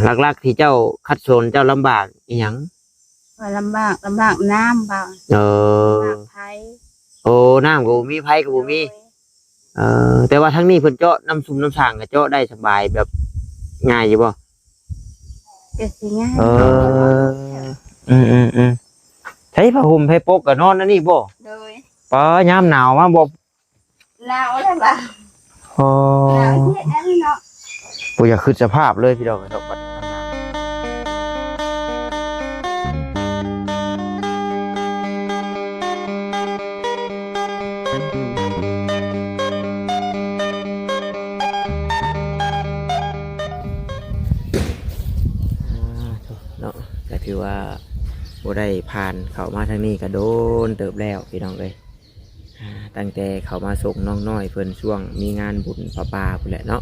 หลักๆที่เจ้าคัดสนเจ้าลำบากอีหยังลำบากน้ำบ่เออลำบากไผโอ้น้ำก็บ่มีไผก็บ่โดมียแต่ว่าทั้งนี้เพิ่นเจาะน้ำซุมน้ำสร้างก็เจาะได้สบายแบบง่ายอยู่บ่ก็สิง่ายใช้ผ้าห่มไผปกก็นอนอันนี้บ่โดยป๋ายามหนาวมาบ่ หนาวแล้วบ่อ๋อหนาวเฮ็ดอันนี้เนาะบ่อยากคิดสภาพเลยพี่น้องดอกบัดเนาะก็ถือว่าบ่ได้ผ่านเข้ามาทางนี้ก็โดนเติบแล้วพี่น้องเอ้ยตั้งแต่เข้ามาส่งน้องน้อยเพิ่นช่วงมีงานบุญประปาพุ่นแหละเนาะ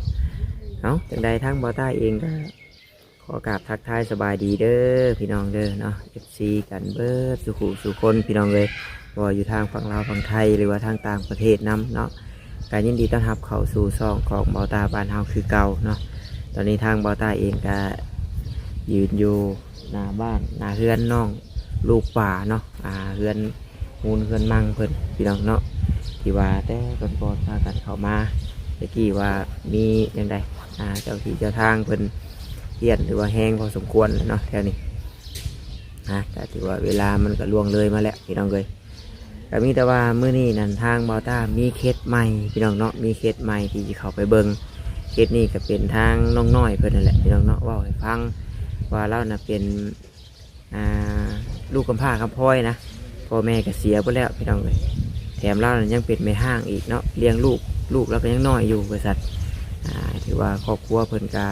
เอาจังใดทั้งบ่าวต้าเองก็ขอกราบทักทายสบายดีเด้อพี่น้องเด้อเนาะ FC กันเบิดสุขุสุคนพี่น้องเลยว่าอยู่ทางฝั่งลาวฝั่งไทยหรือว่าทางต่างประเทศนำเนาะการยินดีต้อนรับเข้าสู่ช่องของบ่าวต้าบ้านเฮาคือเก่าเนาะตอนนี้ทางบ่าวต้าเองก็ยืนอยู่หน้าบ้านหน้าเฮือนน้องลูกป่าเนาะเฮือนมูลเฮือนมั่งเพิ่นพี่น้องเนาะที่ว่าแต่ก่อนพากันเข้ามาตะกี้ว่ามียังไงเจ้าที่เจ้าทางเพิ่นเฮียนหรือว่าแห้งพอสมควรเนาะแถวนี้แต่ถือว่าเวลามันก็ล่วงเลยมาแล้วพี่น้องเลยแต่มีแต่ว่ามื้อนี้นั่นทางบ่าวต้ามีเคสใหม่พี่น้องเนาะมีเคสใหม่ที่จะเข้าไปเบิ่งเคสนี้ก็เป็นทางน้องน้อยเพิ่นนั่นแหละพี่น้องเนาะว่าให้ฟังว่าเราน่ะเป็นลูกกำพร้าคำพ้อยนะพ่อแม่ก็เสียไปแล้วพี่น้องเลยแถมเรายังเป็นแม่ห้างอีกเนาะเลี้ยงลูกเราก็ยังน้อยอยู่บริษัทถือว่าครอบครัวเพิ่นก็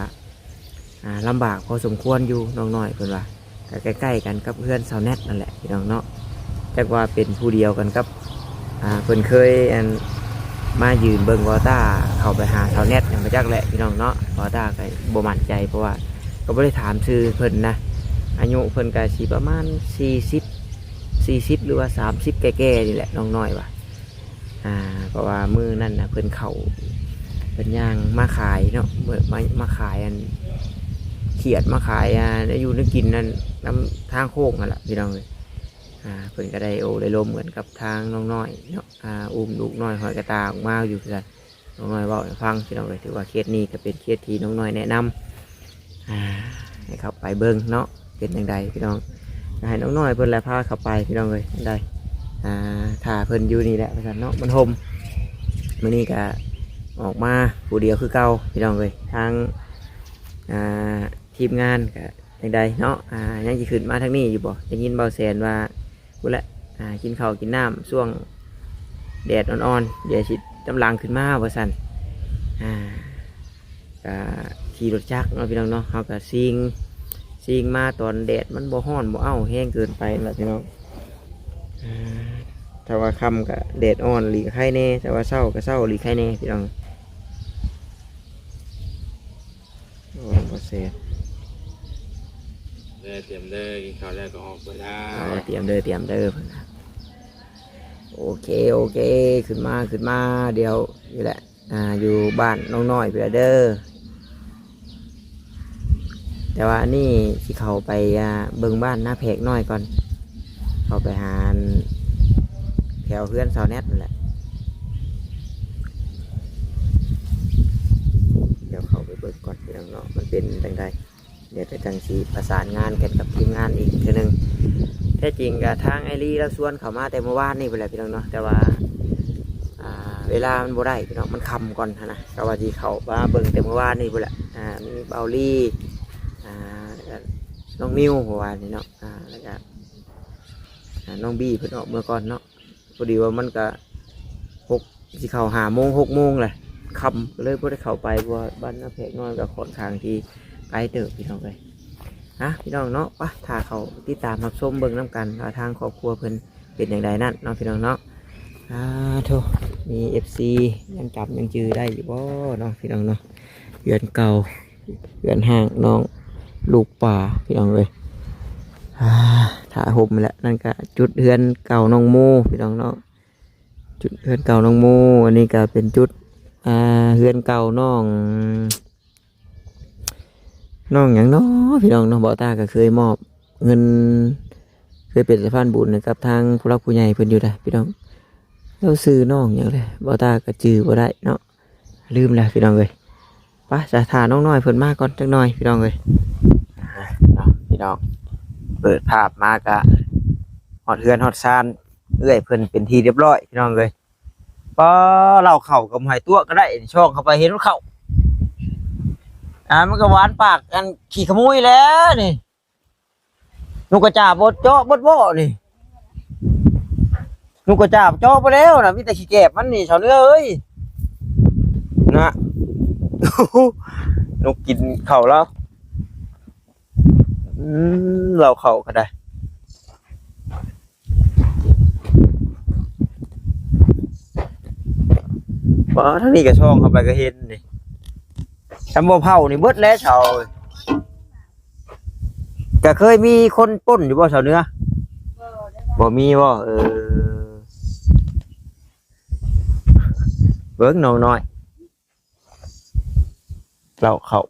ลำบากพอสมควรอยู่น้องน้อยเพิ่นว่าก็ใกล้ๆกันกับเพื่อนสาวแนทนั่นแหละพี่น้องเนาะแต่ว่าเป็นผู้เดียวกันกับเพิ่นเคยมายืนเบิ่งวอต้าเข้าไปหาสาวแนทอย่างมาจักแหละพี่น้องเนาะวอต้าก็บ่มั่นใจเพราะว่าก็ไม่ได้ถามชื่อเพิ่นนะอายุเพิ่นก็สิประมาณ40หรือว่า30แก่ๆนี่แหละน้องน้อยว่ะเพราะว่ามือนั่นนะเพิ่นเข่าเป็นย่างมาขายเนาะมาขายเขียดมาขายอยู่นึกกินนั่นน้ำทางโค้งนั่นแหละพี่น้องเลยเพิ่นก็ได้ได้ลมเหมือนกับทางน้องน้อยเนาะอุ้มลูกน้อยหอยกระตาออกมาอยู่กันน้องน้อยบอกให้ฟังพี่น้องเลยถือว่าเคสนี้ก็เป็นเคสที่น้องน้อยแนะนำให้เขาไปเบิ้งเนาะเป็นอย่างไรพี่น้องให้น้องน้อยเพิ่นแหละพาเขาไปพี่น้องเลยได้ถ่าเพิ่นอยู่นี่แหละพี่น้องเนาะมันห่มมื้อนี้ก็ออกมาผู้เดียวคือเก่าพี่น้องเลยทางทีมงานก็อย่างใดเนาะยังจะขึ้นมาทางนี้อยู่บ่จะยินเบาแสนว่าพูดละกินข้าวกินน้ำช่วงแดดอ่อนๆเดี๋ยวสิกำลังขึ้นมาบ่สั่นก็ขี่รถจักรเนาะพี่น้องเนาะเขาก็ซิงมาตอนแดดมันบ่ฮ้อนบ่เอ้าแห้งเกินไปแล้วพี่น้องถ้าว่าค่ำก็แดดอ่อนหลีกไข่แน่แต่ว่าเช้าก็เช้าหลีกไข่แน่พี่น้องบ่เสียเตรียมเด้อกินข้าวแล้วก็ออกไปได้เตรียมเด้อโอเคขึ้นมาเดี๋ยวนี่แหละอยู่บ้านน้องน้อยเพื่อเด้อแต่ว่านี่ที่เขาไปเบิ่งบ้านหน้าแพกน้อยก่อนเขาไปหาแถวเพื่อนสาวแนทนั่นแหละเดี๋ยวเขาไปเบิ่งก่อนพี่น้องเนาะมันเป็นยังไงเดี๋ยวจะจังสีประสานงานกันกับทีมงานอีกทีหนึ่งแท้จริงกับทางไอรีแล้วส่วนเขามาแต่เมื่อวานนี่ไปแล้วพี่น้องเนาะแต่ว่าเวลามันบ่ได้พี่น้องมันคำก่อนนะก็ว่าที่เขามาเบิ่งแต่เมื่อวานนี่ไปแล้วมีเบาลี่น้องมิวเมื่อวานนี่เนาะแล้วก็น้องบี้เพิ่นออกเมื่อก่อนเนาะพอดีว่ามันก็ที่เขา6 โมงเลยคำเลยบ่ได้เข้าไปเพราะบ้านน้าแพกน้อยกับขอนทางที่ไกลเติบพี่น้องเลยพี่น้องเนาะป่ะถ้าเขาติดตามรับชมเบิ่งน้ำกันทางครอบครัวเพิ่นเป็นอย่างไรนั่นเนาะพี่น้องเนาะโธ่มี FC ยังจำยังจือได้อยู่บ่เนาะพี่น้องเนาะเรือนเก่าเรือนห่างน้องลูกป่าพี่น้องเลยถ่าห่มแล้วนั่นก็จุดเรือนเก่าน้องโมพี่น้องเนาะจุดเรือนเก่าน้องโมอันนี้ก็เป็นจุดเรือนเก่าน้อง น้องหยังเนาะพี่น้องน้องบ่ตาก็เคยมอบเงินเคยเป็นสะพานบุญให้กับทางผู้รักผู้ใหญ่เพิ่นอยู่ได้พี่น้องเราซื้อน้องหยังเลยบ่ตาก็จื้อบ่ได้เนาะลืมแล้วพี่น้องเอ้ยไปจะถ่าน้องน้อยเพิ่นมาก่อนจักหน่อยพี่น้องเอ้ยเนาะพี่น้องเปิดภาพมากะฮอดเฮือนฮอดซานเอ้ยเพิ่นเป็นที่เรียบร้อยพี่น้องเอ้ยพอเราเข้ากับหอยตัวก็ได้ช่องเข้าไปเห็นมันเข้ามันก็หวานปากกันขี่ขโมยแล้วนี่นุกกระจาบดเจาะบดบ่นี่นุกกระจาบเจาะไปแล้วนะมีแต่ขี้แกบมันนี่ชาวเนื้อเอ้ยนะ นกกินเข่าแล้วเราเข่าก็ได้ทั้งนี้ก็ช่องเข้าไปก็เห็นนี่ทำบ่เผานี่เบิดแล้วชาวก็เคยมีคนปล้นอยู่บ่ชาวเนื้อบ่มีบ่เบิ้งน้องน้อยเราเข่า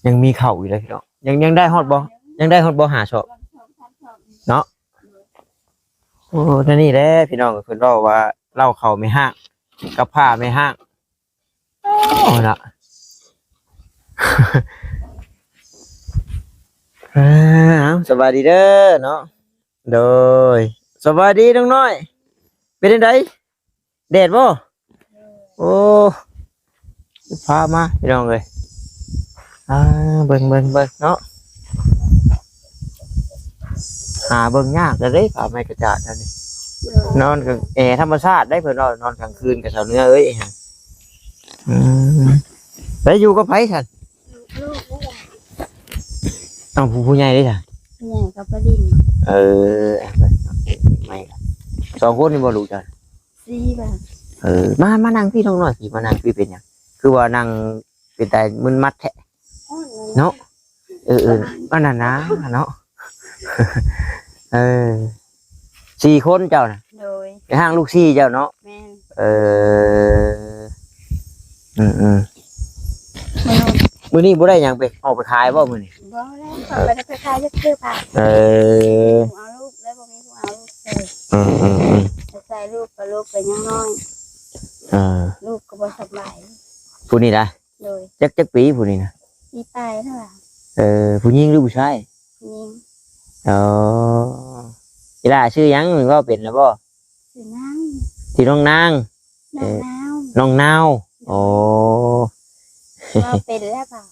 ยังมีเข่าอยู่เลยพี่น้องยังได้ฮอดบ่ยังได้ฮอดบ่หาชอบเนาะโอ้ท่านี่แหละพี่น้องเพิ่นเล่าว่าเล่าเข่าไม่ห้างกับผ้าไม่ห้างโอ้ละ สวัสดีเด้อเนาะโดยสวัสดีน้องน้อยเป็นจังไดแดดบ่โอ้พามาพี่น้องเอ้ยเบิ่งเนาะหาเบิ่งยากเลยเด้ผ้าไม้กระจาดนั่นนี่นอนกับแอร์ธรรมชาติได้เพิ่นนอนกลางคืนกับสาวเนื้อเอ้ยแล้วอยู่กับไผซั่น ลูกลูก เอาผู้ใหญ่ได้จ้ะ ใหญ่กับปดิน ไม่ล่ะสองคนนี่บ่รู้จัก ซีแบบ มานั่งพี่น้องหน่อยสิมานั่งพี่เป็นหยังคือว่านั่งเป็นแต่มึนมัดแท้ เนาะอันนั้นนะเนาะ 4 คนเจ้าน่ะ โดย ไปห้างลูกซี่เจ้าเนาะ แม่น มื้อนี้บ่ได้หยังไปออกไปขายบ่มื้อนี้ บ่แล้วเขาไปได้ไปขายจะซื้อผ้าเอาลูกแล้วบ่มีผู้เอาลูกใส่ลูกกับลูกเป็นยังน้อยลูกก็บ่สบาย ผู้นี้ล่ะ โดย จักปีผู้นี้นะ มีตายเท่าไหร่ ผู้หญิงหรือผู้ชาย ยิง อีหล่าชื่อหยังมึงว่าเป็นแล้วบ่ สินั่ง ที่น้องนาง น้ำน้ำ น้องนาวโอ้ ว่าเป็นแล้วเปล่า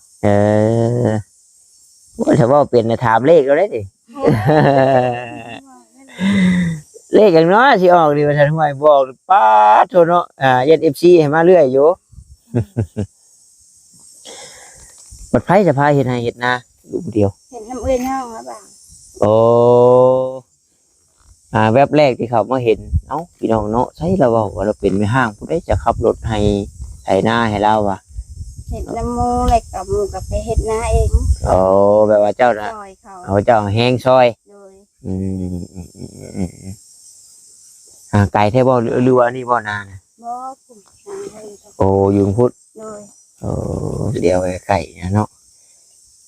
ว่าถ้าว่าเป็นถามเลขเราได้ดิ เลขอย่างน้อยสิออกดีว่าฉันห่วยบอกป้าโทเนาะยัน FC ให้มาเรื่อยอยู่ บัดไผจะพาเฮ็ดให้เฮ็ดนาลูกเดียว เห็นน้ำเอื้อยน้องแล้วเปล่า โอ้แวบแรกที่เขามาเห็นเอ้าพี่น้องเนาะใช่เราบอกว่าเราเป็นไม่ห้างผู้ใดจะขับรถให้ไถนาให้เราว่ะ เห็นน้ำมูอะไรกับมูกับไปเห็ดนาเอง โอ้แบบว่าเจ้าน่ะ ซอยเขา เอาเจ้าแห้งซอย โดย ไก่เทบ่หรือว่านี่บ่นานะ บ่กลุ่มนางเลย โอ้ยุงพุทธ โดย โอ้เดียวไก่นะเนาะ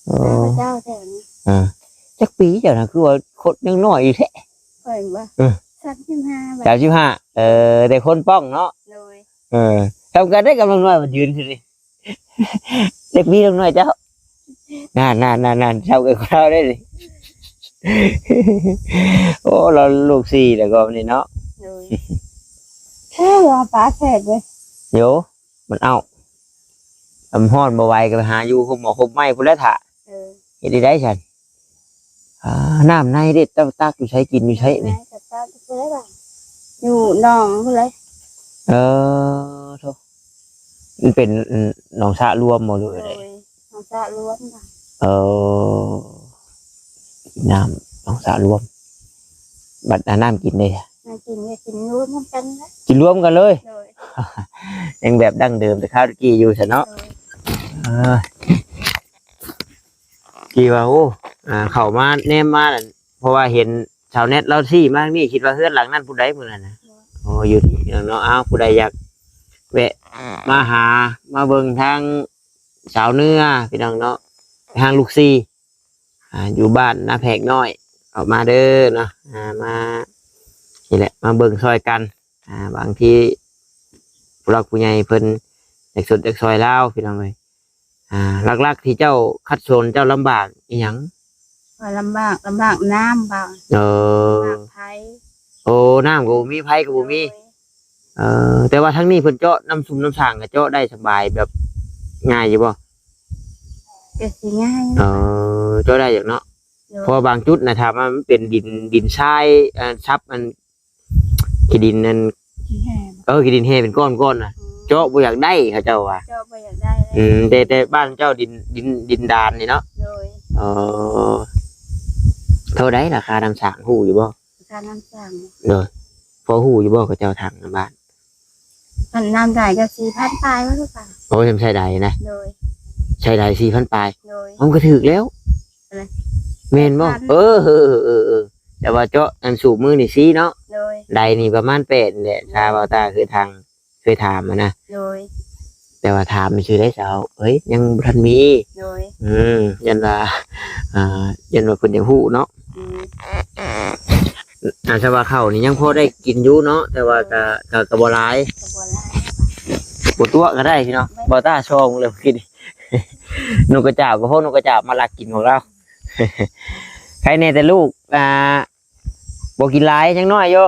โอ้ พระเจ้าแถวนี้ จักปีเจ้าน่ะคือว่าคนยังน้อยอยู่แท้ เปิดว่า35 บาท 35แต่คนป้องเนาะ โดย ทำกันได้กำลังน้อยมันยืนสิเด็กมีกำลังน้อยเจ้านานเช่ากันเราได้เลย โอ้เราลูก4แล้วก็นี่เนาะ โดยแค่รอป้าเสร็จเลย โยมันเอาฮ้อนบ่ไหวก็ไปหาอยู่คุมหมอคุมไม้พุ่นละถ่าเฮ็ดได้ฉันน้ำในเด็ดตักอยู่ใช้กินอยู่ใช้นี่ อยู่หนองพุ่นเลย โธ่มันเป็นหนองสระรวมหมดเลย โดยหนองสระรวมค่ะ น้ำหนองสระรวมบัดน้ำกินเลย มากินก็กินรวมกันนะ กินรวมกันเลย โดย ยังแบบดั้งเดิมแต่ข้าวตะกี้อยู่ฉันเนาะ โดย กี่ว่าโอ้เข้ามาแนมมานั่นเพราะว่าเห็นชาวเน็ตเราที่มากนี่คิดว่าเฮือนหลังนั้นผู้ใดมื้อนั้นนะโอ้อยู่นี่เนาะอ้าวผู้ใดอยากแวะมาหามาเบิ่งทางสาวเนื้อพี่น้องเนาะ ทางลูกซีอยู่บ้านนาแพกน้อยออกมาเด้อเนาะมานี่แหละมาเบิ่งซอยกันบางทีผู้หลักผู้ใหญ่เพิ่นอยากสดอยากซอยเล่าพี่น้องเลยหลักๆที่เจ้าคัดโซนเจ้าลำบากอีหยังลำบากน้ำบ่ลำบากไผโอ้น้ำก็บ่มีไผก็บ่มีแต่ว่าทั้งนี้เพิ่นเจาะน้ำซุมน้ำสร้างก็เจาะได้สบายแบบง่ายอยู่บ่ก็สิง่ายเจาะได้อย่างเนาะเพราะบางจุดนะถามว่ามันเป็นดินทรายซับมันขี้ดินนั่นขี้ดินแห้เป็นก้อนๆน่ะเจาะบ่อยากได้เขาเจ้าว่าเจาะบ่อยากได้แต่บ้านเจ้าดินดานนี่เนาะเท่าใดราคาน้ำสร้างฮู้อยู่บ่ราคาน้ำสร้างพอฮู้อยู่บ่เขาเจ้าทางบ้านมันน้ำได้ก็4,000ปลายว่าหรือเปล่าโอ้ยใช้ได้นะใช้ได้4,000ปลายมันก็ถูกแล้วแม่นบ่แต่ว่าเจาะอันสูบมือนี่ซีเนาะใดนี่ประมาณ8แหละชาบ่าวตาคือทางเคยถามนะแต่ว่าถามไม่ชื่อได้สาวเฮ้ยยังบ่ทันมียันว่าเพิ่นยังฮู้เนาะชาวาเข้านี่ยังพอได้กินอยู่เนาะแต่ว่าก็บ่หลายบ่ตัวก็ได้พี่เนาะบ่ตาชองเลยกินนกกระจาบก็พวกนกกระจาบมาลักกินของเราใครแน่แต่ลูกบ่กินหลายยังน้อยอยู่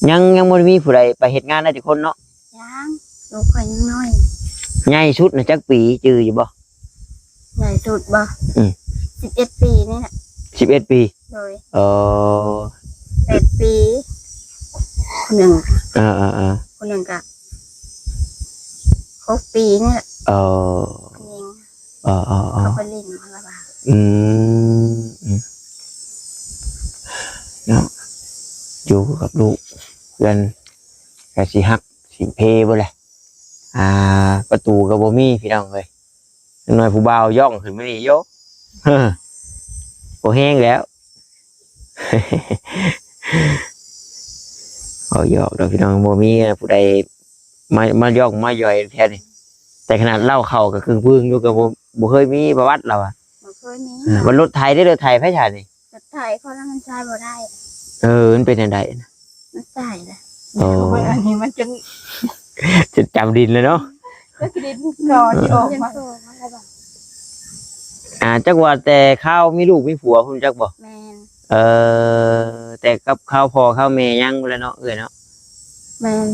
ยังบ่มีผู้ใดไปเฮ็ดงานได้ทุกคนเนาะยังลูกข่อยยังน้อยใหญ่สุดน่ะจักปีจื้ออยู่บ่ใหญ่สุดบ่11 ปีนี่แหละ11 ปี8 ปีคนหนึ่งคนหนึ่งก็6 ปีนี่แหละเขาไปเล่นมาแล้วเนาะอยู่กับลูกเพื่อนก็สิฮักสิเพบ่แหละประตูก็บ่มีพี่น้องเอ้ยน้อยผู้บ่าวย่องขึ้นมานี่โยบ่แห้งแล้วหยอกดอกพี่น้องบ่มีผู้ใดมาย่องมาย่อยแท้นี่แต่ขนาดเล่าเข้าก็คือพึ่งอยู่กับบ่เคยมีประวัติเราบ่เคยมีมันรถไทยได้รถไทยไผฉานี่รถไทยเขาแล้วมันใช้บ่ได้มันเป็นจังได๋นะมันใช้ล่ะอันนี้มันจะจำดินเลยเนาะก็ดินก่อนออกมาจักว่าแต่ข้าวมีลูกมีผัวคุณจักบ่แม่นแต่กับข้าวพ่อข้าวแม่ยังแล้วเนาะเนาะแม่น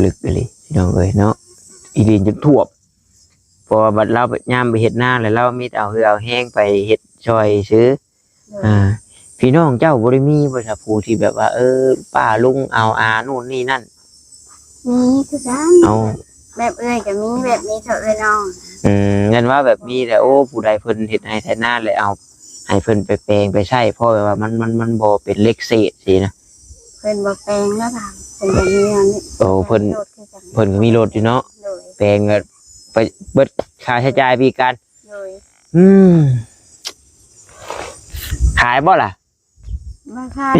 ลึกเลยพี่น้องเอ้ยเนาะอีดินจนท่วมพอบัดเราย่ามไปเฮ็ดหน้าแล้วเรามีเอาแห้งไปเฮ็ดช่อยซื้อพี่น้องเจ้าบ่ได้มีบ่ถ้าผู้ที่แบบว่าป้าลุงเอานู่นนี่นั่นมีคือกันแบบเอ้ยก็มีแบบนี้เถอะเอ้ยน้องงั้นว่าแบบนี้แต่ผู้ใดเพิ่นเฮ็ดให้แทนหน้าเลยเอาให้เพิ่นไปแปลงไปใช้เพราะว่ามันบ่เป็นเล็กเศษสินะเพิ่นบ่แปลงแล้วค่ะเพิ่นบ่มีอันนี้เพิ่นก็มีรถอยู่เนาะแปลงก็ไปเบิดค่าใช้จ่ายปีกันขายบ่ล่ะมาขาย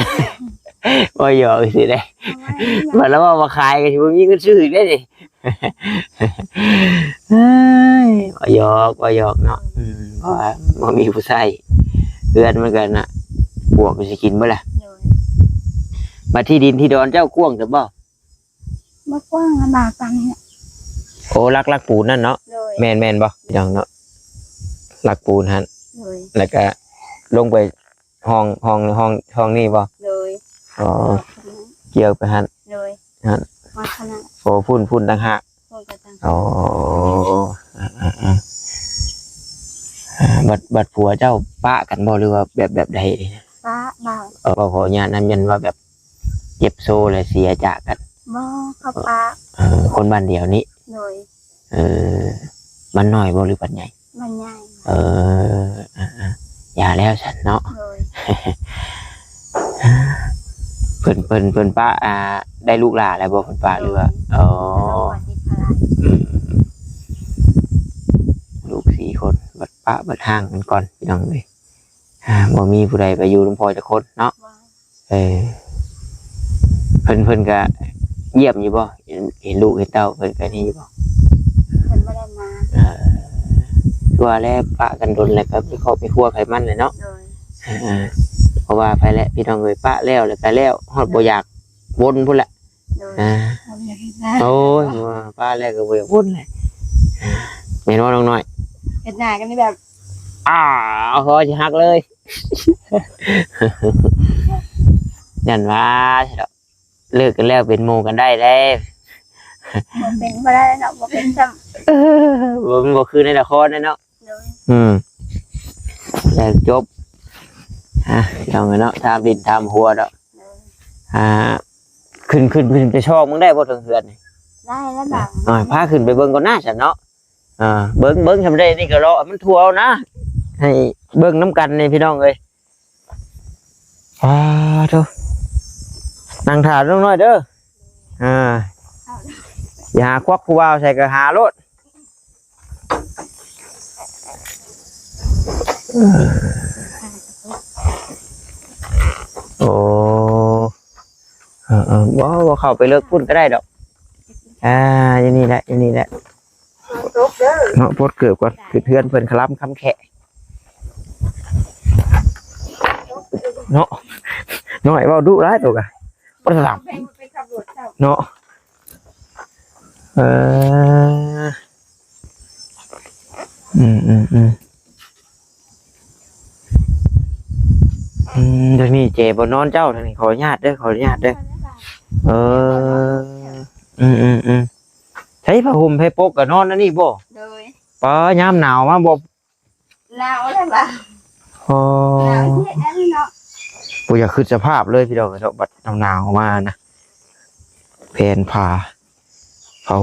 บ่หยอกสิได้บัดแล้วว่าขายก็สิบ่มีเงินซื้ออีกได้ดิบ่หยอกเนาะเพราะว่าบ่มีผู้ใช้เพื่อนเหมือนกันน่ะบวกสิกินบ่ล่ะมาที่ดินที่ดอนเจ้ากว้างจังบ่บ่กว้างลำบากกันนี่ลักปูนนั่นเนาะแม่นบ่อย่างเนาะลักปูนหั่นแล้วก็ลงไปห้องนี่บ่เกี่ยวไปหั่นหั่นฝุ่นต่างหากบัดผัวเจ้าปะกันบ่หรือว่าแบบใดปะบ่ขออนุญาตนำยันว่าแบบเจ็บโซ่เลยเสียจากกันบ่เขาปะคนบ้านเดียวนี้มันน้อยบ่หรือบ้านใหญ่บ้านใหญ่อย่าแล้วฉันเนาะเพิ่นป้าได้ลูกหลานแล้วบ่เพิ่นป้าหรือว่าลูก4 คนบัดป้าบัดห่างกันก่อนพี่น้องเอ้ยบ่มีผู้ใดไปอยู่นำพ่อจักคนเนาะเพิ่นก็ เยี่ยมอยู่บ่เห็นลูกเห็นเต้าเพิ่นก็นี่อยู่บ่ เพิ่นบ่ได้มา ตัวแล้วปะกันดนแล้วก็ไปครอบไปครัวไผมันเลยเนาะ โดย เพราะว่าไปแล้วพี่น้องเอ้ยปะแล้วแล้วก็แล้วฮอดบ่อยากวนพุ่นแหละ โดย อ่า เอาอย่างนี้นะ โอ้ยว่าป้าแล้วก็บ่อยากวนเลยแม่นว่าน้องน้อย เฮ็ดหน้ากันนี่แบบ เอาคอสิหักเลยยันว่าเลิกกันแล้วเป็นโมกันได้แล้ว บ่เป็นบ่ได้เนาะบ่เป็นซ้ำ บ่คือในละครนะเนาะ โดย แล้วจบเอาเงินเนาะทำดินทำหัวเนาะ โดย ขึ้นไปชอบมึงได้บ่ถึงเฮือนนี่ ได้แล้วบ่าว พาขึ้นไปเบิ่งก่อนหน้าฉันเนาะเบิ่งทำได้นี่ก็รอมันทั่วเอานะให้เบิ่งน้ำกันนี่พี่น้องเอ้ยโธ่นั่งถ่ายน้องน้อยเด้ออย่าควักผู้บ่าวใส่กระหาโลดโอ้บ่เข้าไปเลิกพุ่นก็ได้ดอกอย่างนี้แหละอย่างนี้แหละ ตกเด้อ เนาะพดเกิดก่อนคือเพื่อนเพิ่นคล้ำคำแขะเนาะน้อยเว้าดุร้ายตัวกะบ่ถาม ไปขับรถเจ้า เนาะเดี๋ยวนี้เจ็บนอนเจ้าทางนี้ขออนุญาตเด้อขออนุญาตเด้อใช้ผ้าห่มให้ปกกับนอนนั่นนี่บ่ โดย ป้ายามหนาวมาบ่ หนาวแล้วบ่าว อ๋อ หนาวที่อันนี้เนาะ บ่อยากขึ้นสภาพเลยพี่น้องเนาะบัดหนาวมานะแผนผ้า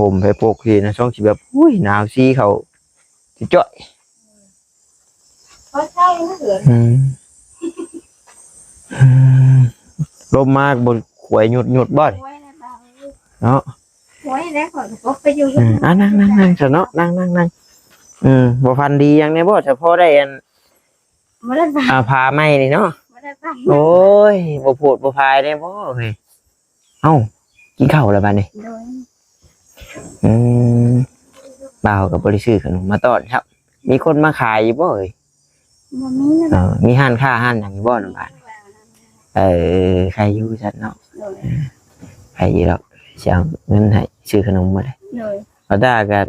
ห่มให้ปกทีนะช่องสิแบบอุ้ยหนาวซีเขาสิจ้อย เพราะใช่นะเหรอ ลมมากบนขวยหยุดบ่อย ไว้แล้วบ่าว เนาะ ไว้แล้วขอพกไปอยู่ นั่งซะเนาะนั่งบ่ฟันดีอย่างนี้บ่เฉพาะได้อัน บ่ได้บ่าว พาไม่นี่เนาะ บ่ได้บ่าว โอ้ยบ่โพดบ่พายได้บ่เฮ้ยเอ้ากินข้าวแล้วบัดนี้ โดย บ่าวก็บ่ได้ซื้อขนมมาต้อนครับ มีคนมาขายอยู่บ่เอ้ย บ่มีแล้ว มีห้านค้าห้านหยังอยู่บ่นำบ้านใครอยู่ซั่นเนาะ โดย ใครอยู่ดอกสิเอาเงินให้ซื้อขนมมาได้ โดย เพราะถ้าก็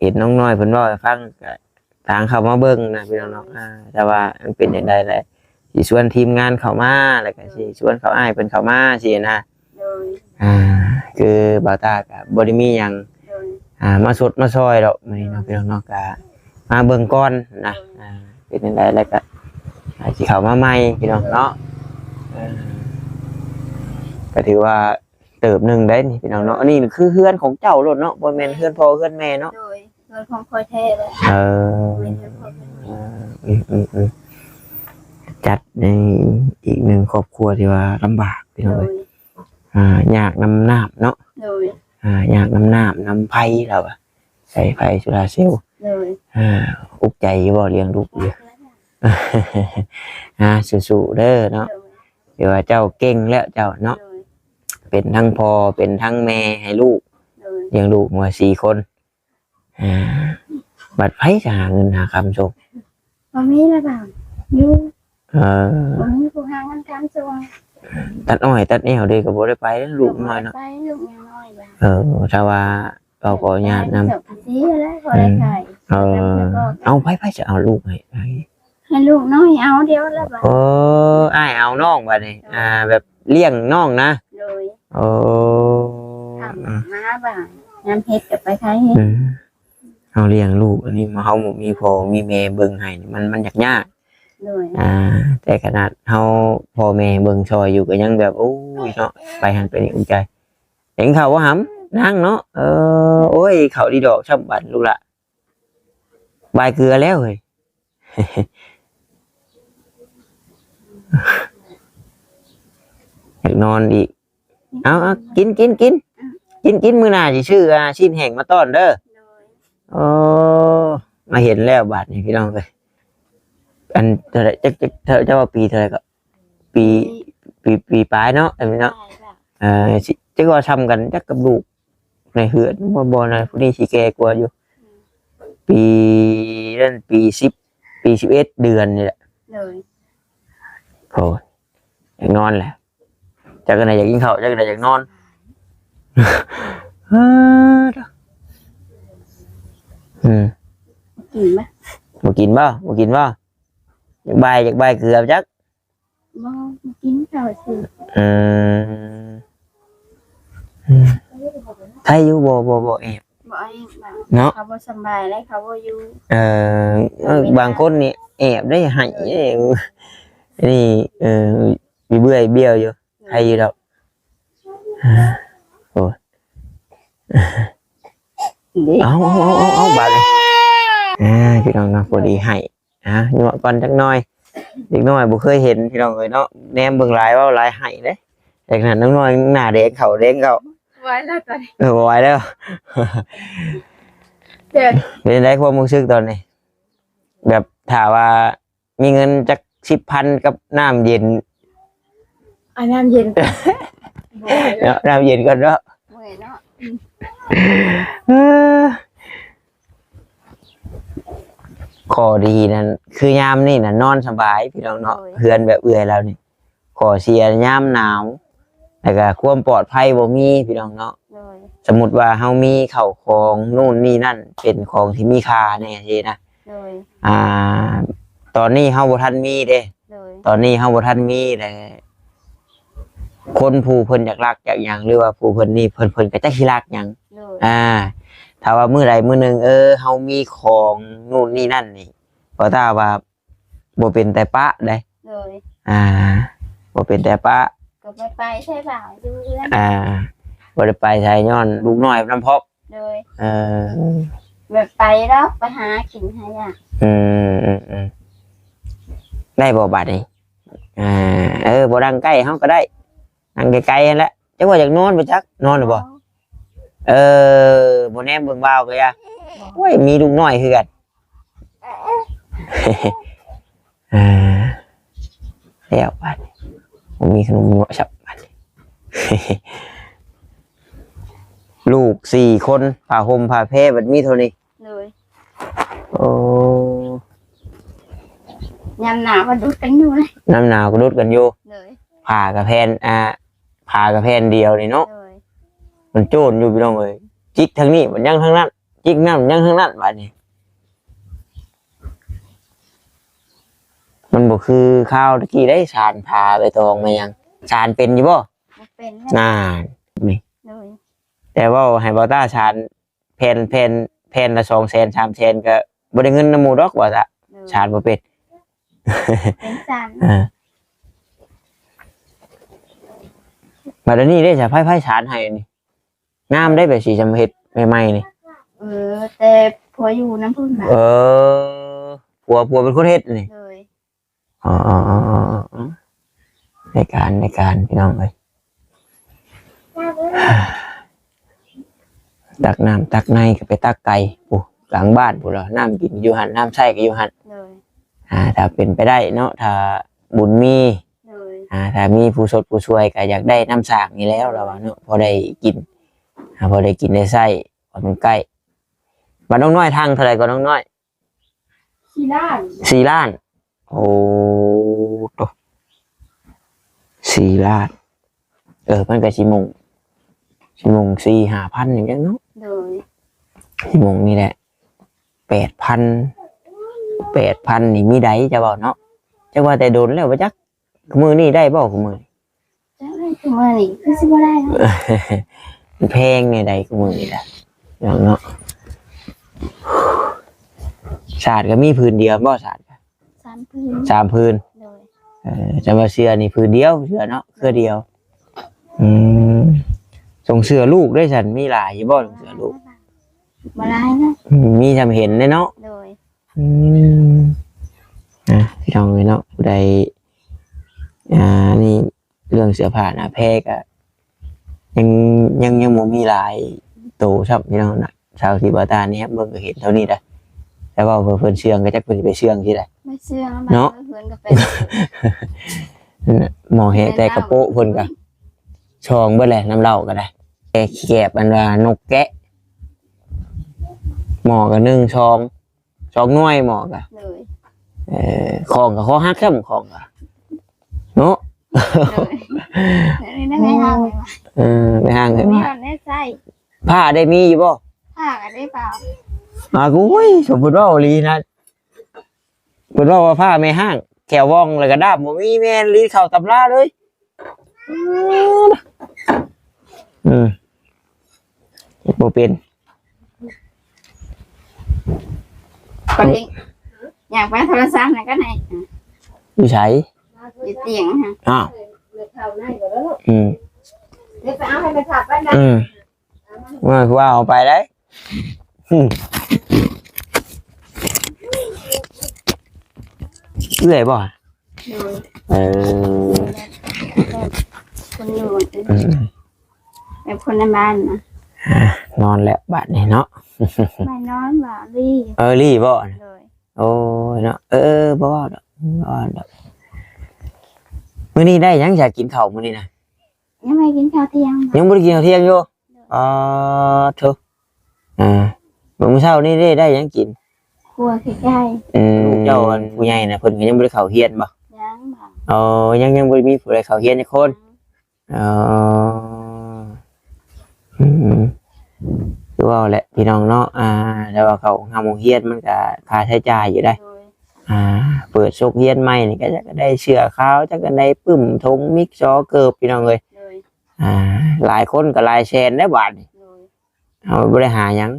เห็นน้องน้อยเพิ่นเว้าให้ฟังก็ทางเข้ามาเบิ่งนะพี่น้องเนาะแต่ว่ามันเป็นจังได๋แหละสิชวนทีมงานเข้ามาแล้วก็สิชวนเขาอ้ายเพิ่นเข้ามาสินะ โดย คือบ่าวตาก็บ่ได้มีหยัง โดย มาสดมาซอยดอกมื้อนี้เนาะพี่น้องเนาะก็มาเบิ่งก่อนนะเป็นจังได๋แล้วก็สิเข้ามาใหม่พี่น้องเนาะก็ถือว่าเติบหนึงได้นี่พี่น้องเนาะอันนี้คือเฮือนของเจ้าโลดเนาะบ่แม่นเฮือนพ่อเฮือนแม่เนาะ โดยของคอยแท้เลย เป็นของจัดในอีกหนึ่งครอบครัวที่ว่าลำบากพี่น้อง โด เอ้ ย ยอยากนำน้ำเนาะ โดย อยากนำน้ำนำไผ่เราอะใส่ไผ่สุราเซลล์ โดย อุกใจบ่เลี้ยงลูกอยู่ สู้ๆเด้อเนาะเดี๋ยวว่าเจ้าเก่งแล้วเจ้าเนาะเป็นทั้งพ่อเป็นทั้งแม่ให้ลูก โดย เลี้ยงลูกมา4 คนบัดไผ่จะหาเงินหาคำส่ง บ่มีแล้วบ่าวอยู่ เออ บ่มีผู้หาเงินการส่ง ตัดอ้อยตัดแนวเด้ก็บ่ได้ไปแล้วลูกน้อยเนาะ ไปลูกยังน้อยบ่าว ถ้าว่าเราก็ญาตินำ เสียภาษีแล้วก็ได้ขาย เอาไปจะเอาลูกให้ ให้ลูกน้อยเอาเดียวแล้วบ่าว อ้ายเอาน้องบัดนี้แบบเลี้ยงน้องนะ โดย โอ้ ทำมาบ่าวยามเฮ็ดก็ไปขายเฮ็ด เอาเลี้ยงลูกอันนี้มาเฮาบ่มีพ่อมีแม่เบิ่งให้นี่มันยาก โดย แต่ขนาดเฮาพ่อแม่เบิ่งซอยอยู่ก็ยังแบบโอ้ยเนาะไปหันไปนี่อุ่นใจเห็นเขาว่าหำนั่งเนาะโอ้ยเขาดีดอกช่ำบัดลูกละบายเกลือแล้วเฮ้ย อยากนอนอีกเอากินมื้อหน้าสิชื่อชิ้นแห้งมาต้อนเด้อ โดย มาเห็นแล้วบาดนี่พี่น้องเลยอันเท่าไหร่จะว่าปีเท่าไหร่ก็ปีปลายเนาะไอ้พี่เนาะ จักว่าทำกันจักกับลูกในเฮือนบ่นะผู้นี้สิแก่กว่าอยู่ปีนั่นปี10ปี11เดือนนี่แหละ เลย โอ้ยอยากนอนแหละจักกันไหนอยากกินข้าวจักกันไหนอยากนอนกินไหม บ่กินบ่อยากบายเกือบจัก บ่กินข้าวสิ ไทยอยู่บ่แอบ บ่ไอ้ เนาะ เขาบ่สบายแล้วเขาบ่อยู่ บางคนนี่แอบได้ให้นี่มีเบื่อเบี้ยวอยู่ไทยอยู่ดอกโอ้เอาบาดเลยพี่น้องนะพอดีให้ยัวก่อนจักหน่อยเด็กน้อยบ่เคยเห็นพี่น้องเอ้ยเนาะแนมเบิ่งหลายว่าหลายให้เด้แต่ขนาดน้อยหน้าแดงเขาไว้แล้วตอนนี้ ไว้แล้ว เด็ก เป็นได้ความรู้สึกตอนนี้แบบถามว่ามีเงินจัก10,000กับน้ำเย็น น้ำเย็น น้ำเย็นก่อนเนาะ เมื่อยเนาะ ขอดีนั่นคือยามนี่น่ะนอนสบายพี่น้องเนาะเพื่อนแบบเอื่อยแล้วนี่ขอเสียยามหนาวแล้วก็ความปลอดภัยบ่มีพี่น้องเนาะสมมุติว่าเฮามีข้าวของนู่นนี่นั่นเป็นของที่มีค่าแน่ทีนะตอนนี้เฮาบ่ทันมีเด้ตอนนี้เฮาบ่ทันมีแต่คนผู้เพิ่นอยากรักอยากหยังหรือว่าผู้เพิ่นนี่เพิ่นก็จักสิรักหยังถ้าว่ามื้อใดมื้อหนึงเฮามีของนู่นนี่นั่นนี่บ่ถ้าว่าบ่เป็นแต่ปะได้บ่เป็นแต่ปะก็ไปใช่เปล่าดูเรื่องบ่ได้ไปใช้ย้อนลูกน้อยน้ำพอกเลยแบบไปแล้วไปหากินให้อ่ะได้บ่บาดนี่บ่ดังใกล้เฮาก็ได้นั่งไกลๆนั่นแหละจักว่าอยากนอนบ่จักนอนหรือบ่บ่แนมเบิ่งบ่าวก็อย่าโอ้ยมีลูกน้อยคือกันแล้วบาดผมมีขนมหัวฉับบาดลูก4คนผ้าห่มผ้าแพรบัดมีเท่านี้เลยโอ้ยามหนาวก็ดุดกันอยู่เลยน้ำหนาวก็ดุดกันอยู่เลยผ้ากับแผ่นผ้ากับแผ่นเดียวนี่เนาะมันโจรอยู่พี่น้องเอ้ยจิกทางนี้มันยังทางนั้นจิกนั่นยังทางนั้นบาดนี้มันบ่คือข้าวตะกี้ได้สารผ้าใบตองมายังสารเป็นอยู่บ่เป็นน่านี่แต่ว่าให้บ่ต้าสารแผ่นละ200,000 300,000ก็บ่ได้เงินนำหมู่ดอกว่าซะสารบ่เป็นเป็นสารบัดนี้ได้จะไพ่สารให้นี่งามได้แบบสีจำเฮ็ดใหม่ๆนี่แต่ผัวอยู่น้ำพุ่นน่ะผัวเป็นคนเฮ็ดนี่ในการพี่น้องเอ้ยตักน้ำตักในก็ไปตักไก่ปุ๊หลังบ้านปุ๊แล้วน้ำกินอยู่หันน้ำใช้ก็อยู่หันถ้าเป็นไปได้เนาะถ้าบุญมีถ้ามีผู้สดผู้ช่วยก็อยากได้น้ำสากนี่แล้วเราเนาะพอได้กินได้ไส้พอมันใกล้มาน้องน้อยทางเท่าไหร่ก็น้องน้อย4 ล้านโอ้โต4 ล้านมันก็4 โมง4-5,000อย่างเงี้ยเนาะ4 โมงนี่แหละ8,000นี่มีได้จะบอกเนาะจักว่าแต่โดนแล้วบ่จักมือนี่ได้บ่มือนี่คือสิบ่ได้เนาะแพงนี่ได้มือนี่ล่ะเนาะศาสตร์ก็มีพื้นเดียวบ่ศาสตร์3 พื้นจะมาเสื้อนี่พื้นเดียวเสื้อเนาะเสื้อเดียวส่งเสื้อลูกได้ฉันมีหลายอยู่บ่ส่งเสื้อลูกบ่หลายนะมีจำเห็นได้เนาะพี่น้องเนาะผู้ใดนี่เรื่องเสื้อผ้าหน้าแพรก็ยังบ่มีหลายโตครับพี่น้องนะชาวที่บ่ตานี่ครับเบิ่งก็เห็นเท่านี้ได้แต่ว่าเพิ่นเชื่องก็จักเพิ่นสิไปเชื่องที่ใดไม่เชื่องเนาะเพิ่นก็เป็นหมอแฮแต่กระโปะเพิ่นก็ ชองเบิดแหละน้ำเหล้าก็ได้แกบอันว่านกแกะหมอก็นึ่งชองหน่วยหมอก็ เลย ของก็ขอฮักแค่ของก็เนาะ เลยนี่ได้ไม่ห่างเลยว่ะ ไม่ห่างเลย มี ว่า คนได้ใส่ ผ้าได้มีอยู่บ่ ห่างกันได้เปล่า กูสมบูรณ์ว่าลีนะสมบูรณ์ว่าผ้าไม่ห้างแขวว่องเลยก็ด้ามบ่มีแม่นลีเข่าตำราเลยบ่เป็น คนเองอยากไปโทรศัพท์ไหนก็ไหน อยู่ไส อยู่เตียงฮะ อ้าว เดี๋ยวไปเอาให้ไปขับไปนะ ว่าเอาไปได้เรื่อยบ่ ดู คนอยู่แบบคนในบ้านนะ นอนแล้วบัดนี้เนาะ ไม่นอนบ่าลี่ รีบ่ เลย โอ้ยเนาะบ่ว่าดอกมื้อนี้ได้ยังอยากกินข้าวมื้อนี้นะ ยังไม่กินข้าวเที่ยง ยังบ่ได้กินข้าวเที่ยงอยู่เถอะมื้อเช้านี้ได้ยังกิน ครัวใกล้ ลูกเจ้าอันผู้ใหญ่น่ะเพิ่นก็ยังบ่ได้เข้าเรียนบ่ ๆยังบ่า ยังบ่ได้มีผู้ใดเข้าเรียนจักคนคือว่าแหละพี่น้องเนาะแต่ว่าเขาหาโมงเรียนมันก็ค่าใช้จ่ายอยู่ได้ โดย เปิดโชคเรียนใหม่นี่ก็จะได้เชื่อขาวจะก็ได้ปึ้มทงมิกซอเกิบพี่น้องเอ้ย โดย หลายคนก็หลายแสนได้บาทนี่ โดย เอาบ่ได้หาหยัง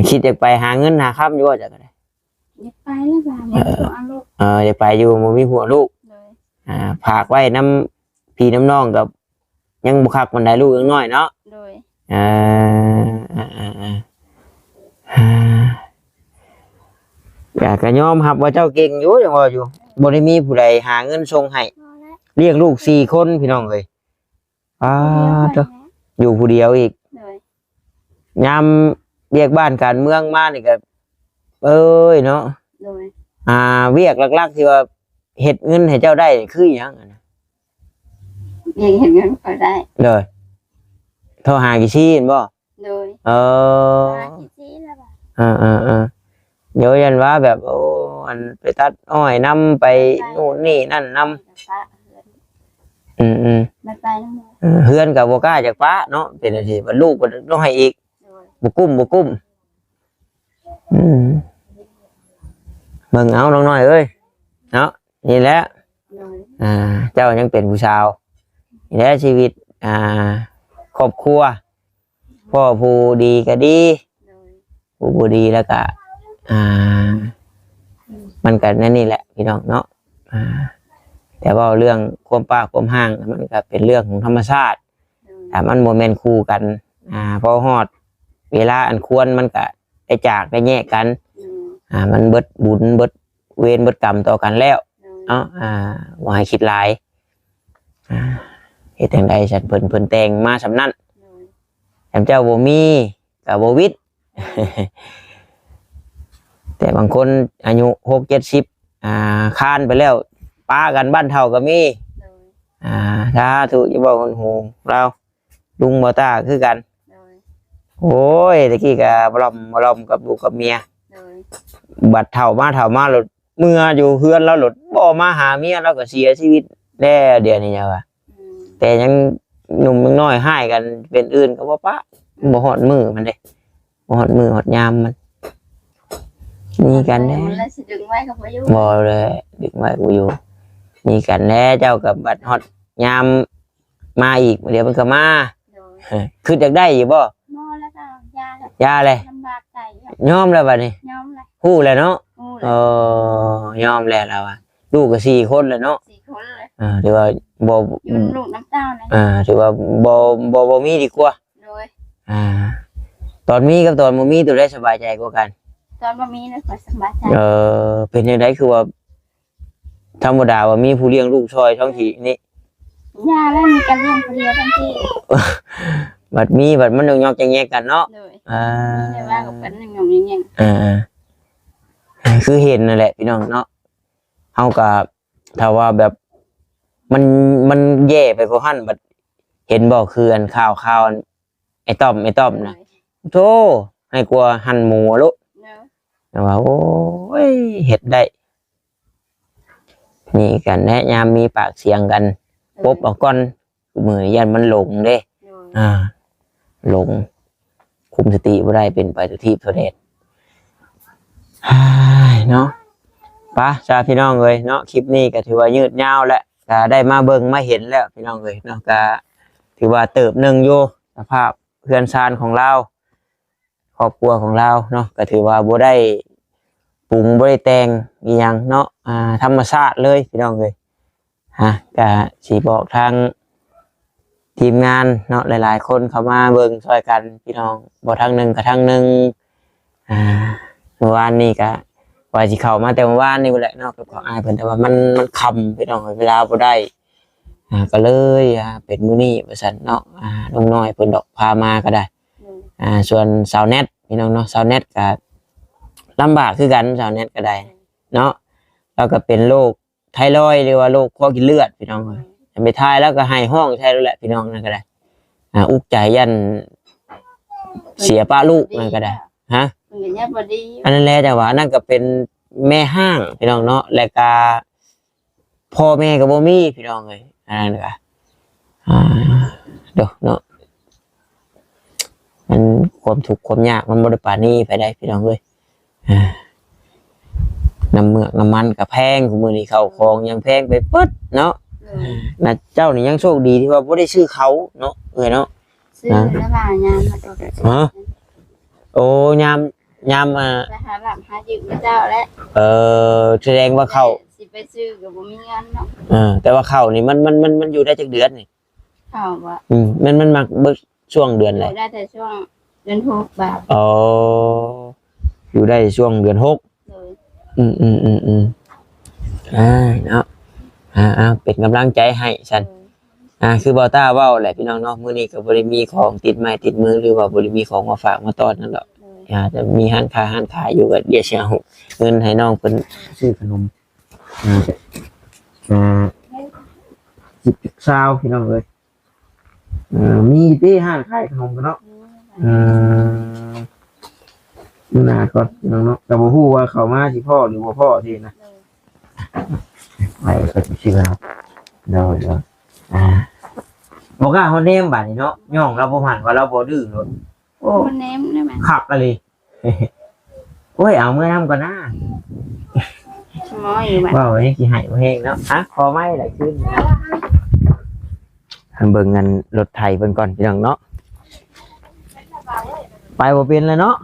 คิดอยากไปหาเงินหาค่ำอยู่ว่าจักก็ได้ อย่าไปแล้วบ่าไม่ต้องเอาลูก อยากไปอยู่บ่มีหัวลูก เลย ฝากไว้น้ำพี่น้ำน้องกับยังบ่คักมันได้ลูกยังน้อยเนาะ โดย อยากก็ยอมรับว่าเจ้าเก่งอยู่จังว่าอยู่บ่ได้มีผู้ใดหาเงินส่งให้ พอแล้ว เลี้ยงลูก4คนพี่น้องเอ้ยเจ้าอยู่ผู้เดียวอีก โดย ยามเรียกบ้านการเมืองมานี่ก็เนาะ โดย เวียกหลักๆที่ว่าเฮ็ดเงินให้เจ้าได้นี่คือหยังอะนะ ยังเห็นเงินพอได้ เลยโทรหากี่ชี้เห็นบ่ โดย มากี่ทีแล้วบ่า เดี๋ยวยันว่าแบบอันไปตัดอ้อยนำไปนู่นนี่นั่นนำ ป้าเฮือนไม่ไปแล้วมั้ง เฮือนกับบ่กล้าจากฟ้าเนาะเป็นจังซี่ว่าลูกบ่ต้องให้อีก โดย บ่กุ้มเบิ่งเอาน้องน้อยเอ้ยเนาะนี่แหละ โดย เจ้ายังเป็นผู้ชาวนี่แหละชีวิตครอบครัวพ่อผู้ดีก็ดี โดย ผู้บ่ดีแล้วก็มันก็นั่นนี่แหละพี่น้องเนาะแต่ว่าเรื่องความปากความห่างมันก็เป็นเรื่องของธรรมชาติ โดย แต่มันโมเมนต์คู่กันพอฮอดเวลาอันควรมันก็ได้จากได้แยกกัน มันเบิดบุญเบิดเวรเบิดกรรมต่อกันแล้วเนาะบ่ให้คิดหลายเฮ็ดจังได๋ฉันเพิ่นแต่งมาสำนั้นแต่เจ้าบ่มีก็บ่วิทย์ แต่บางคนอายุ6-70ค้านไปแล้วป้ากันบ้านเฒ่าก็มีถ้าถูกจะบอกคนหูเราลุงบ่ตาคือกันโอ้ยตะกี้ก็บ่ลอมกับลูกกับเมียบัดเฒ่ามาหลดเมื่ออยู่เฮือนแล้วหลดบ่มาหาเมียแล้วก็เสียชีวิตแล้วเดี๋ยวนี้จ้ะว่าแต่ยังหนุ่มยังน้อยให้กันเป็นอื่นก็บ่ปะบ่ฮอดมือมันเด้บ่ฮอดมือฮอดยามมันมีกันแน่ มันเลยสิดึงไว้กับพายุ บ่เลยดึกไว้กูอยู่มีกันแน่เจ้ากับบัดฮอดยามมาอีกเดี๋ยวมันก็มา โดย คืออยากได้อยู่บ่ มอแล้วก็ยาแล้ว ยาเลย ลำบากใจ ยอมแล้วบัดนี้ ย้อมเลย ฮู้แล้วเนาะ งูเลย ยอมแล้วล่ะว่าลูกก็4คนแล้วเนาะ 4 คนเลย ถือว่าบ่ อยู่ลูกน้ำเต้าเลย ถือว่าบ่มีดีกว่า โดย ตอนมีกับตอนบ่มีตัวได้สบายใจกว่ากัน ตอนบ่มีเลยก็สบายใจ เป็นจังไดคือว่าธรรมดาว่ามีผู้เลี้ยงลูกช่วยท้องที่นี่ ยาแล้วมีการเลี้ยงคนเดียวทันที บัดมันต้องยอกแยกกันเนาะ โดยไม่ว่ากับเป็นอย่างอย่าง คือเห็นนั่นแหละพี่น้องเนาะเฮาก็ถ้าว่าแบบมันแย่ไปกว่าหั่นบัด เห็นบ่คืออันข่าวอันไอ้ต้อมนะโธ่ให้กลัวหั่นหมูลูก เนาะ แต่ว่าโอ้ยเฮ็ดได้นี่กันแนะยามมีปากเสียงกันปบเอาก่อนมือยันมันหลงเด้ โดย หลงคุมสติบ่ได้เป็นไปทุกที่ทุกเดชฮ่ายเนาะปะจ้าพี่น้องเอ้ยเนาะคลิปนี้ก็ถือว่ายืดยาวแล้วก็ได้มาเบิ่งมาเห็นแล้วพี่น้องเอ้ยเนาะก็ถือว่าเติบหนึ่งอยู่สภาพเพื่อนซานของเราครอบครัวของเราเนาะก็ถือว่าบ่ได้ปรุงบ่ได้แต่งอีหยังเนาะธรรมชาติเลยพี่น้องเอ้ยก็สิบอกทางทีมงานเนาะหลายๆคนเข้ามาเบิ่งช่วยกันพี่น้องบ่ทางหนึ่งกับทางหนึ่งเมื่อวานนี้ก็ว่าสิเข้ามาแต่เมื่อวานนี่แหละเนาะก็ขออายเพิ่นแต่ว่ามันค่ำพี่น้องเวลาบ่ได้ก็เลยเป็นมื้อนี้ว่าซั่นเนาะน้องน้อยเพิ่นดอกพามาก็ได้ส่วนสาวแนทพี่น้องเนาะสาวแนทก็ลำบากคือกันสาวแนทก็ได้เนาะแล้วก็เป็นโรคไทรอยด์หรือว่าโรคคอกินเลือดพี่น้องเอ้ยไปทายแล้วก็ให้ห้องใช่แล้วแหละพี่น้องนั่นก็ได้อุกใจยันเสียป้าลูกนั่นก็ได้ฮะ มันก็ยังบ่ดี อันนั้นแหละแต่ว่านั่นก็เป็นแม่ห้างพี่น้องเนาะและก็พ่อแม่ก็บ่มีพี่น้องเลยอันนั้นก็เด้อเนาะมันความทุกข์ความยากมันบ่ได้ปานนี้ไปได้พี่น้องเอ้ยน้ำเมือกน้ำมันก็แพงคุมื้อนี้ข้าวของยังแพงไปปึ๊ดเนาะนะเจ้านี่ยังโชคดีที่ว่าบ่ได้ชื่อเขาเนาะเนาะ ซื้อแล้วมายามมาตัว โอ้ยามไปหาหลับหายืมเจ้าแล้ว แสดงว่าเขา สิไปซื้อก็บ่มีเงินเนาะ แต่ว่าเขานี่มันอยู่ได้จักเดือนนี่ เขาว่า มันมักเบิกช่วงเดือนเลย ได้แต่ช่วงเดือน6บาท อ๋ออยู่ได้ช่วงเดือน6 เลย เนาะเป็นกำลังใจให้ฉันคือเบาต้าเว้าแหละพี่น้องเนาะมื้อนี้ก็บ่ได้มีของติดไม้ติดมือหรือว่าบ่ได้มีของมาฝากมาต้อนนั่นดอกจะมีร้านขายอยู่ก็เดี๋ยวสิเอาเงินให้น้องเพิ่นซื้อขนม10 20พี่น้องเอ้ยมีที่ห้างขายขนมกันเนาะมื้อหน้าก่อนพี่น้องเนาะก็บ่ฮู้ว่าเขามาสิพ่อหรือบ่พ่อที่นะไปก็สิชื่อเนาะเดี๋ยวบอกว่าเขาเนมบัดนี้เนาะย่องเราบ่หันว่าเราบ่ดื้อเนาะโอ้ มันเนมได้ไหม ขับอะเลยโอ้ยเอาเมื่อทำก่อนนะ หมออยู่บ้าน ว่าไว้สิให้บ่แห้งเนาะคอไม้ไหลขึ้นเบิ่งเงินรถไถเบิ่งก่อนพี่น้องเนาะไปบ่เป็นเลยเนาะ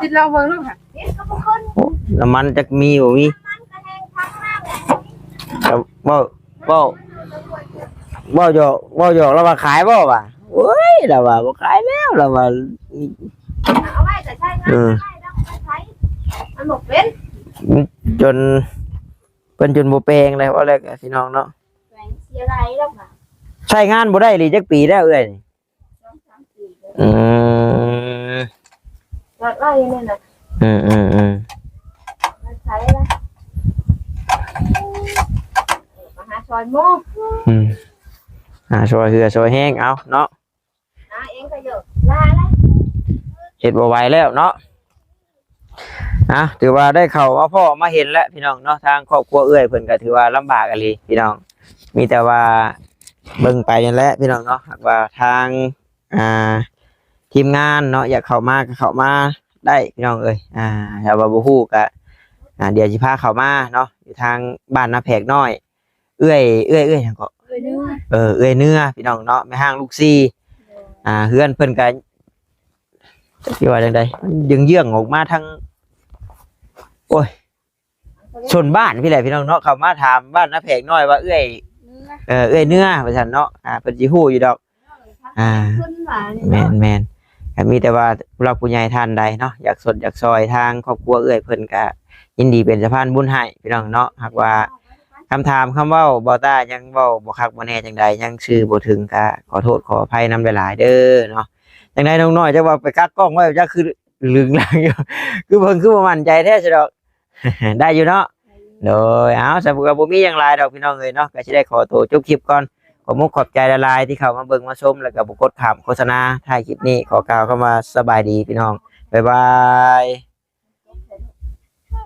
ติดเราเบิ่งลูกค่ะ น้ำมันจักมีบ่มีบ่หยอกเราว่าขายบ่ว่ะโอ้ยเราว่าบ่ขายแล้วเราว่า เอาไว้แต่ใช่งานไม่ได้ต้องใช้มันบอกเป็น จนเป็นจนบ่แปลงเลยว่าแล้วพี่น้องเนาะ แหวงเสียไรแล้วค่ะ ใช้งานบ่ได้เลยจักปีแล้วเอ้ย 2-3 ปีเลย อืม ก็ไล่นี่น่ะ ใช้แล้วมาหาซอยโม่ ช่วยเหือช่วยแห้งเอาเนาะ นะเองก็เยอะลาแล้ว เฮ็ดบ่ไหวแล้วเนาะถือว่าได้เข้ามาพ่อมาเห็นแล้วพี่น้องเนาะทางครอบครัวเอื้อยเพิ่นก็ถือว่าลำบากอะลีพี่น้องมีแต่ว่าเบิ่งไปนั่นแหละพี่น้องเนาะหากว่าทางทีมงานเนาะอยากเข้ามาก็เข้ามาได้พี่น้องเอ้ยถ้าว่าบ่ฮู้ก็เดี๋ยวสิพาเข้ามาเนาะอยู่ทางบ้านนาแพกน้อยเอื้อยหยังก็ เลยเนื้อ เอื้อยเนื้อพี่น้องเนาะแม่ห้างลูกซี่เฮือนเพิ่นก็สิว่าจังได๋มันเยื่องๆออกมาทางโอ้ยชนบ้านพี่แหละพี่น้องเนาะเข้ามาถามบ้านนาแพกน้อยว่าเอื้อยเนื้อว่าซั่นเนาะเพิ่นสิฮู้อยู่ดอกแม่นก็มีแต่ว่าเราผู้ใหญ่ท่านใดเนาะอยากสดอยากซอยทางครอบครัวเอื้อยเพิ่นก็ยินดีเป็นสะพานบุญให้พี่น้องเนาะหากว่าคำถามคำเว้าบ่ต้ายังเว้าบ่คักบ่แน่จังใดยังชื่อบ่ถึงก็ขอโทษขออภัยนำหลายๆเด้อเนาะจังไดน้องน้อยจะว่าไปกักกล้องไว้จักคือลึงลังอยู่คือเพิ่นคือบ่มั่นใจแท้ซะดอก ได้อยู่เนาะ โดยเอาสำหรับบ่มีหยังหลายดอกพี่น้องเอ้ยเนาะก็สิได้ขอตัวจบคลิปก่อนขอมุกขอบใจละลายที่เข้ามาเบิ่งมาชมแล้วก็บ่กดข้ามโฆษณาท้ายคลิปนี้ขอกล่าวคำว่าสบายดีพี่น้องบ๊ายบาย